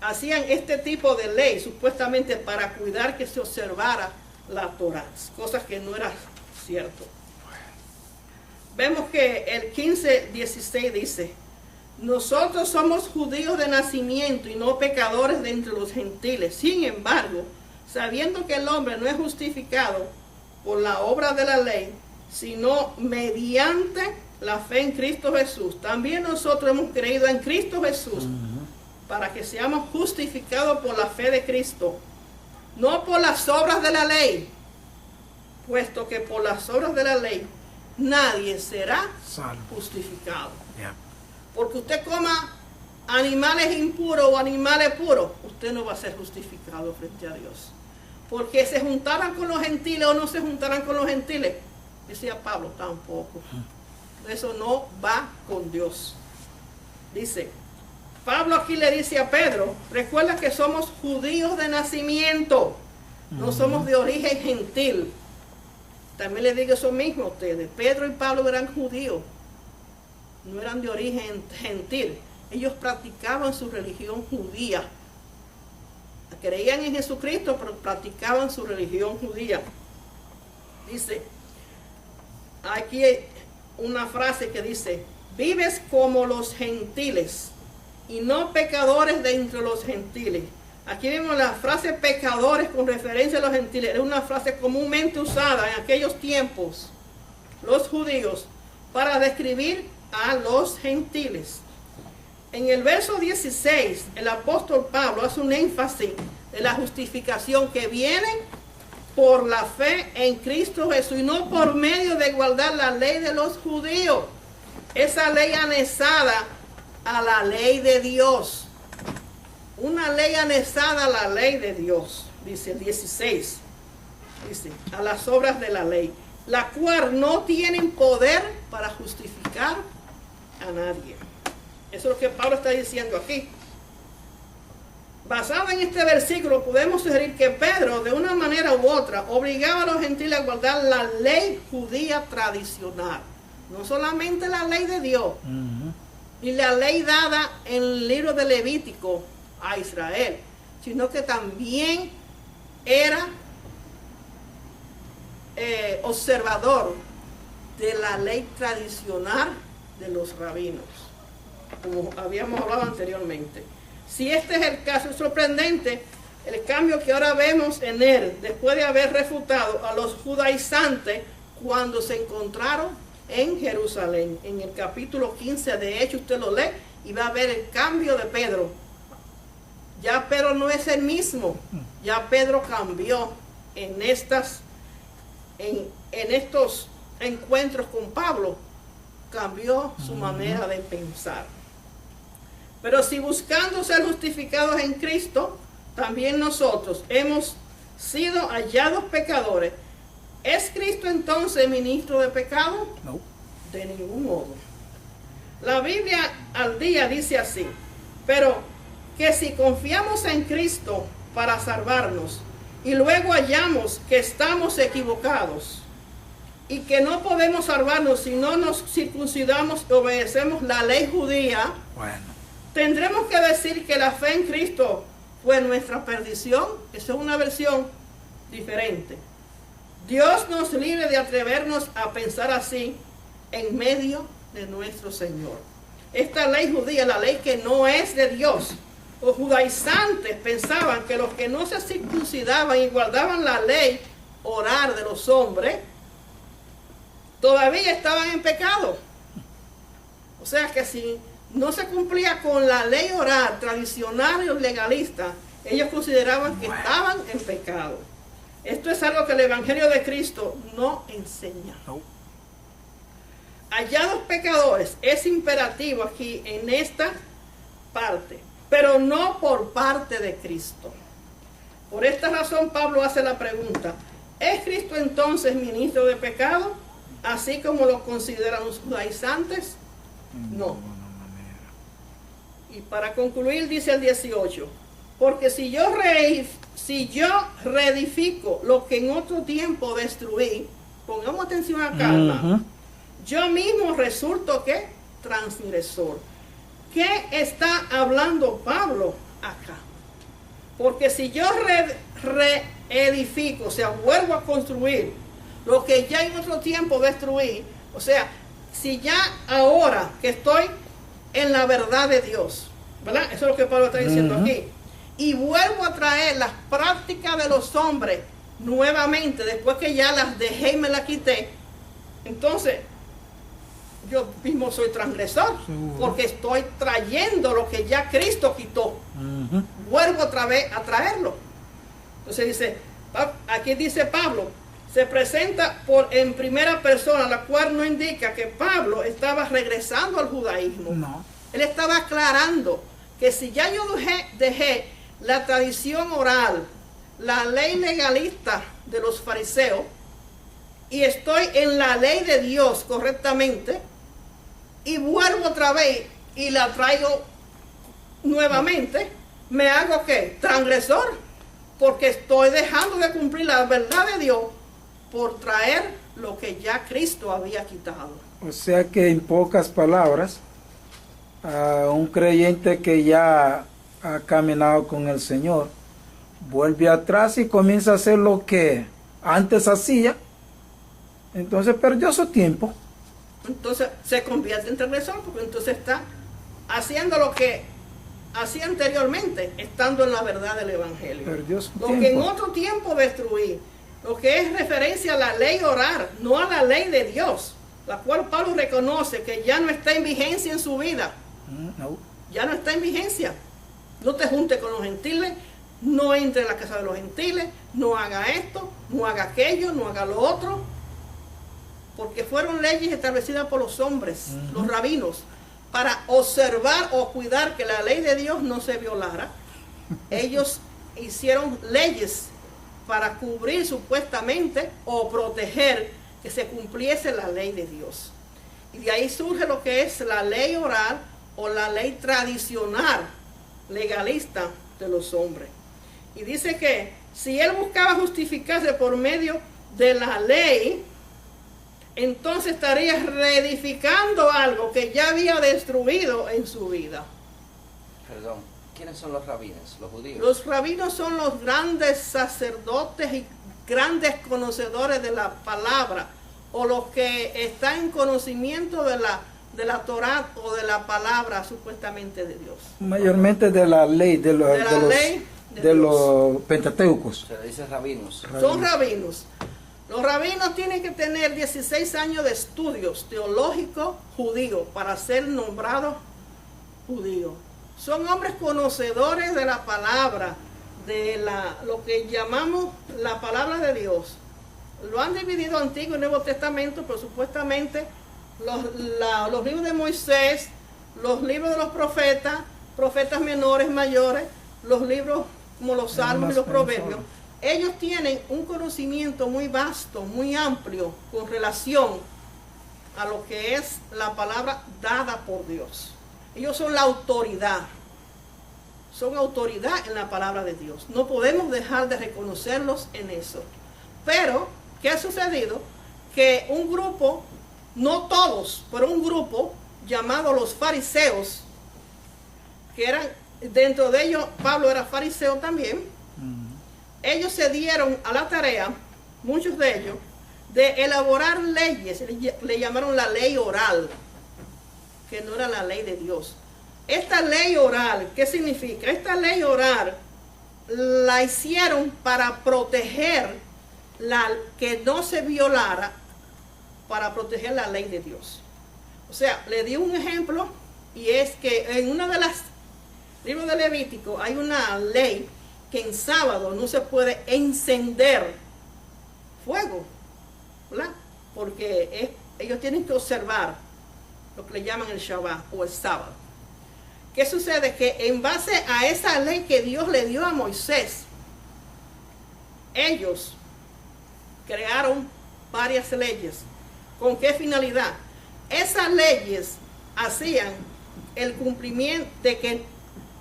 hacían este tipo de ley supuestamente para cuidar que se observara la Torá, cosas que no era cierto. Vemos que el 15:16 dice, nosotros somos judíos de nacimiento y no pecadores de entre los gentiles. Sin embargo, sabiendo que el hombre no es justificado por la obra de la ley, sino mediante la fe en Cristo Jesús, también nosotros hemos creído en Cristo Jesús para que seamos justificados por la fe de Cristo, no por las obras de la ley, puesto que por las obras de la ley nadie será justificado. Porque usted coma animales impuros o animales puros, usted no va a ser justificado frente a Dios. Porque se juntaran con los gentiles o no se juntaran con los gentiles, decía Pablo, tampoco. Eso no va con Dios. Dice, Pablo aquí le dice a Pedro, recuerda que somos judíos de nacimiento, no somos de origen gentil. También le digo eso mismo a ustedes, Pedro y Pablo eran judíos, no eran de origen gentil. Ellos practicaban su religión judía. Creían en Jesucristo, pero practicaban su religión judía. Dice, aquí hay una frase que dice, vives como los gentiles y no pecadores de entre los gentiles. Aquí vemos la frase pecadores con referencia a los gentiles. Era una frase comúnmente usada en aquellos tiempos, los judíos, para describir a los gentiles. En el verso 16, el apóstol Pablo hace un énfasis de la justificación que viene por la fe en Cristo Jesús y no por medio de guardar la ley de los judíos. Esa ley anexada a la ley de Dios. Una ley anexada a la ley de Dios, dice el 16. Dice, a las obras de la ley, la cual no tienen poder para justificar a nadie. Eso es lo que Pablo está diciendo aquí. Basado en este versículo, podemos sugerir que Pedro, de una manera u otra, obligaba a los gentiles a guardar la ley judía tradicional. No solamente la ley de Dios, y la ley dada en el libro de Levítico a Israel, sino que también era observador de la ley tradicional de los rabinos, como habíamos hablado anteriormente. Si este es el caso, es sorprendente el cambio que ahora vemos en él, después de haber refutado a los judaizantes cuando se encontraron en Jerusalén. En el capítulo 15 de Hechos usted lo lee y va a ver el cambio de Pedro. Ya Pedro no es el mismo, ya Pedro cambió en estos encuentros con Pablo, cambió su manera de pensar. Pero si buscando ser justificados en Cristo, también nosotros hemos sido hallados pecadores, ¿es Cristo entonces ministro de pecado? No. De ningún modo. La Biblia al día dice así: pero que si confiamos en Cristo para salvarnos y luego hallamos que estamos equivocados y que no podemos salvarnos si no nos circuncidamos y obedecemos la ley judía, Bueno, tendremos que decir que la fe en Cristo fue nuestra perdición. Esa es una versión diferente. Dios nos libre de atrevernos a pensar así en medio de nuestro Señor. Esta ley judía, la ley que no es de Dios. Los judaizantes pensaban que los que no se circuncidaban y guardaban la ley oral de los hombres, todavía estaban en pecado. O sea que si no se cumplía con la ley oral tradicional y legalista, ellos consideraban que estaban en pecado. Esto es algo que el Evangelio de Cristo no enseña. no. Hallados pecadores es imperativo aquí en esta parte, pero no por parte de Cristo. Por esta razón Pablo hace la pregunta: ¿es Cristo entonces ministro de pecado, así como lo consideran los judaizantes? No. Y para concluir dice el 18: porque si yo reedifico lo que en otro tiempo destruí, pongamos atención acá, hermano, yo mismo resulto que transgresor. ¿Qué está hablando Pablo acá? Porque si yo reedifico, o sea, vuelvo a construir lo que ya en otro tiempo destruí, o sea, si ya ahora que estoy en la verdad de Dios, ¿verdad? Eso es lo que Pablo está diciendo aquí. Y vuelvo a traer las prácticas de los hombres nuevamente, después que ya las dejé y me las quité, entonces yo mismo soy transgresor, porque estoy trayendo lo que ya Cristo quitó. Vuelvo otra vez a traerlo. Entonces dice, aquí dice Pablo, se presenta en primera persona, la cual no indica que Pablo estaba regresando al judaísmo. No. Él estaba aclarando que si ya yo dejé la tradición oral, la ley legalista de los fariseos, y estoy en la ley de Dios correctamente, y vuelvo otra vez y la traigo nuevamente, ¿me hago qué? Transgresor, porque estoy dejando de cumplir la verdad de Dios por traer lo que ya Cristo había quitado. O sea que en pocas palabras, a un creyente que ya ha caminado con el Señor, vuelve atrás y comienza a hacer lo que antes hacía, entonces perdió su tiempo. Entonces se convierte en transgresor, porque entonces está haciendo lo que hacía anteriormente, estando en la verdad del Evangelio. Perdió su lo tiempo. que en otro tiempo destruí, lo que es referencia a la ley oral, no a la ley de Dios, la cual Pablo reconoce que ya no está en vigencia en su vida. No. Ya no está en vigencia. No te juntes con los gentiles, no entre en la casa de los gentiles, no haga esto, no haga aquello, no haga lo otro, porque fueron leyes establecidas por los hombres, los rabinos, para observar o cuidar que la ley de Dios no se violara. Ellos hicieron leyes para cubrir supuestamente o proteger que se cumpliese la ley de Dios. Y de ahí surge lo que es la ley oral o la ley tradicional, legalista de los hombres. Y dice que si él buscaba justificarse por medio de la ley, entonces estaría reedificando algo que ya había destruido en su vida. Perdón, ¿quiénes son los rabinos, los judíos? Los rabinos son los grandes sacerdotes y grandes conocedores de la palabra, o los que están en conocimiento de la Torá o de la palabra supuestamente de Dios. Mayormente de la ley, de de los pentateucos. Se le dice rabinos. Son rabinos. Los rabinos tienen que tener 16 años de estudios teológicos judíos para ser nombrados judíos. Son hombres conocedores de la palabra, de lo que llamamos la palabra de Dios. Lo han dividido Antiguo y Nuevo Testamento, pero supuestamente los libros de Moisés, los libros de los profetas menores, mayores, los libros como los Salmos y los Proverbios, ellos tienen un conocimiento muy vasto, muy amplio con relación a lo que es la palabra dada por Dios. Ellos son la autoridad. Son autoridad en la palabra de Dios. No podemos dejar de reconocerlos en eso. Pero, ¿qué ha sucedido? Que un grupo, no todos, pero un grupo llamado los fariseos, que eran, dentro de ellos, Pablo era fariseo también, ellos se dieron a la tarea, muchos de ellos, de elaborar leyes, le llamaron la ley oral, que no era la ley de Dios. Esta ley oral, ¿qué significa? Esta ley oral la hicieron para proteger que no se violara, para proteger la ley de Dios. O sea, le di un ejemplo, y es que en una de las libros de Levítico hay una ley que en sábado no se puede encender fuego, ¿verdad? Porque ellos tienen que observar lo que le llaman el Shabbat o el sábado. ¿Qué sucede? Que en base a esa ley que Dios le dio a Moisés, ellos crearon varias leyes. ¿Con qué finalidad? Esas leyes hacían el cumplimiento de que,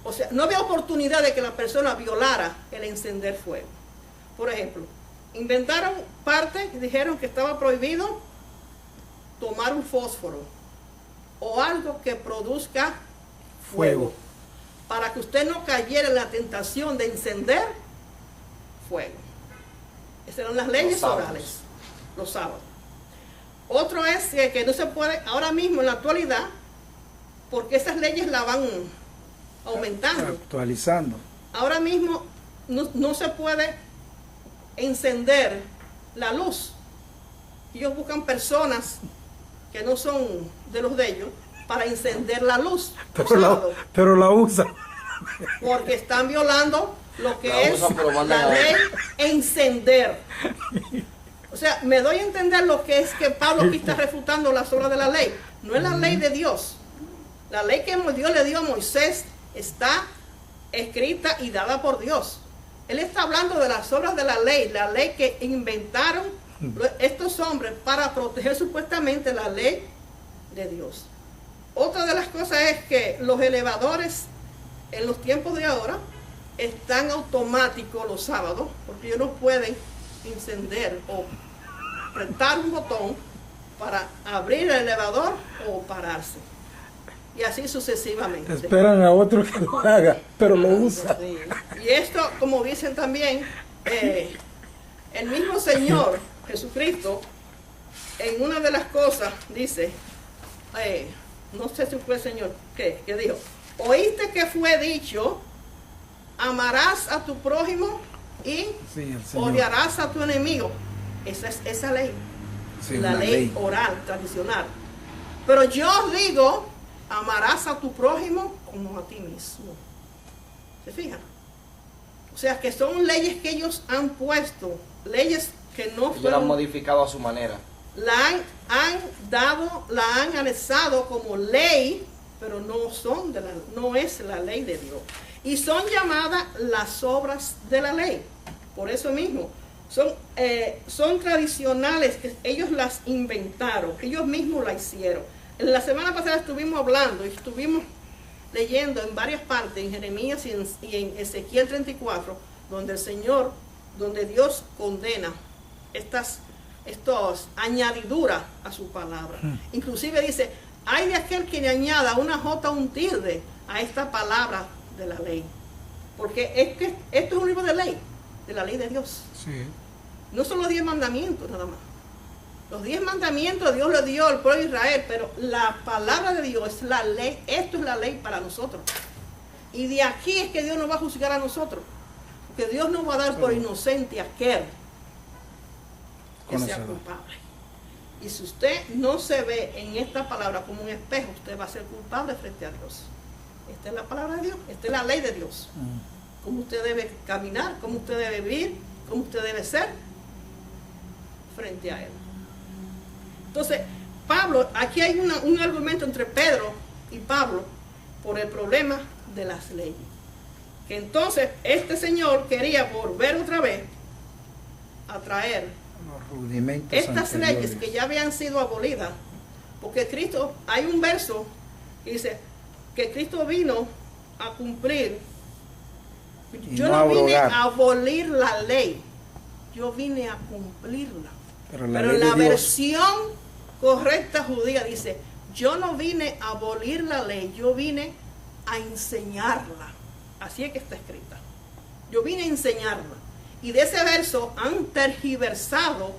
o sea, no había oportunidad de que la persona violara el encender fuego. Por ejemplo, inventaron parte y dijeron que estaba prohibido tomar un fósforo o algo que produzca fuego, para que usted no cayera en la tentación de encender fuego. Esas eran las leyes orales, los sábados. Otro es que no se puede, ahora mismo en la actualidad, porque esas leyes la van aumentando, actualizando. Ahora mismo no se puede encender la luz. Ellos buscan personas que no son de los de ellos para encender la luz. Pero la usan. Porque están violando lo que La es usan, pero van la a- ley encender. O sea, me doy a entender lo que es que Pablo aquí está refutando las obras de la ley. No es la ley de Dios. La ley que Dios le dio a Moisés está escrita y dada por Dios. Él está hablando de las obras de la ley que inventaron estos hombres para proteger supuestamente la ley de Dios. Otra de las cosas es que los elevadores en los tiempos de ahora están automáticos los sábados, porque ellos no pueden encender o apretar un botón para abrir el elevador o pararse. Y así sucesivamente. Esperan a otro que lo haga, pero lo usa. Sí. Y esto, como dicen también, el mismo Señor Jesucristo, en una de las cosas, dice, no sé si fue el Señor, que dijo, oíste que fue dicho, amarás a tu prójimo y Sí, el Señor. odiarás a tu enemigo. Esa es esa ley, Sí, la una ley oral, tradicional. Pero yo os digo, amarás a tu prójimo como a ti mismo. ¿Se fijan? O sea, que son leyes que ellos han puesto, leyes que no Ellos la han fueron, modificado a su manera. la han anexado como ley, pero no es la ley de Dios. Y son llamadas las obras de la ley. Por eso mismo, son tradicionales, que ellos las inventaron, ellos mismos la hicieron. En la semana pasada estuvimos hablando y estuvimos leyendo en varias partes, en Jeremías y en Ezequiel 34, donde Dios condena estas añadiduras a su palabra. Inclusive dice, hay de aquel que le añada una jota o un tilde a esta palabra de la ley. Porque es que esto es un libro de ley, de la ley de Dios. Sí. No son los 10 mandamientos nada más. Los 10 mandamientos Dios le dio al pueblo de Israel, pero la palabra de Dios es la ley. Esto es la ley para nosotros. Y de aquí es que Dios nos va a juzgar a nosotros. Porque Dios nos va a dar por inocente a aquel que sea culpable. Y si usted no se ve en esta palabra como un espejo, usted va a ser culpable frente a Dios. Esta es la palabra de Dios, esta es la ley de Dios. Cómo usted debe caminar, cómo usted debe vivir, cómo usted debe ser frente a Él. Entonces, Pablo, aquí hay un argumento entre Pedro y Pablo por el problema de las leyes. Que entonces este señor quería volver otra vez a traer estas leyes que ya habían sido abolidas. Porque Cristo, hay un verso que dice que Cristo vino a cumplir. Yo no vine a abolir la ley, yo vine a cumplirla. Pero la versión correcta judía dice, yo no vine a abolir la ley, yo vine a enseñarla. Así es que está escrita. Yo vine a enseñarla. Y de ese verso han tergiversado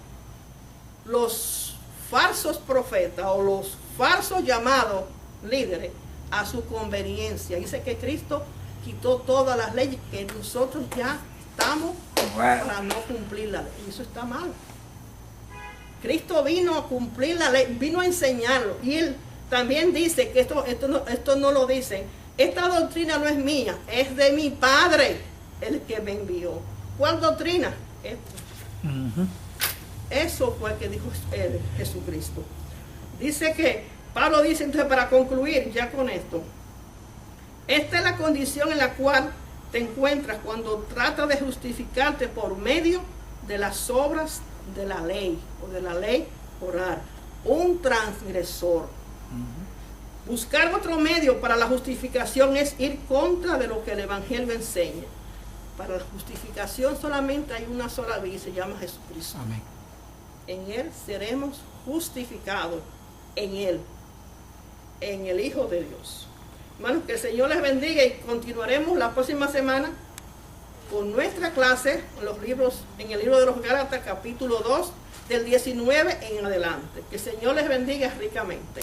los falsos profetas o los falsos llamados líderes a su conveniencia. Dice que Cristo quitó todas las leyes, que nosotros ya estamos para no cumplir la ley. Y eso está mal. Cristo vino a cumplir la ley, vino a enseñarlo. Y él también dice que esto no lo dice. Esta doctrina no es mía, es de mi Padre, el que me envió. ¿Cuál doctrina? Eso fue que dijo Jesucristo. Dice que, Pablo dice entonces, para concluir ya con esto, esta es la condición en la cual te encuentras cuando tratas de justificarte por medio de las obras de la ley o de la ley oral. Un transgresor. Buscar otro medio para la justificación es ir contra de lo que el Evangelio enseña. Para la justificación solamente hay una sola vía y se llama Jesucristo. Amén. En Él seremos justificados, en Él, en el Hijo de Dios. Hermanos, que el Señor les bendiga y continuaremos la próxima semana con nuestra clase en el libro de los Gálatas, capítulo 2, del 19 en adelante. Que el Señor les bendiga ricamente.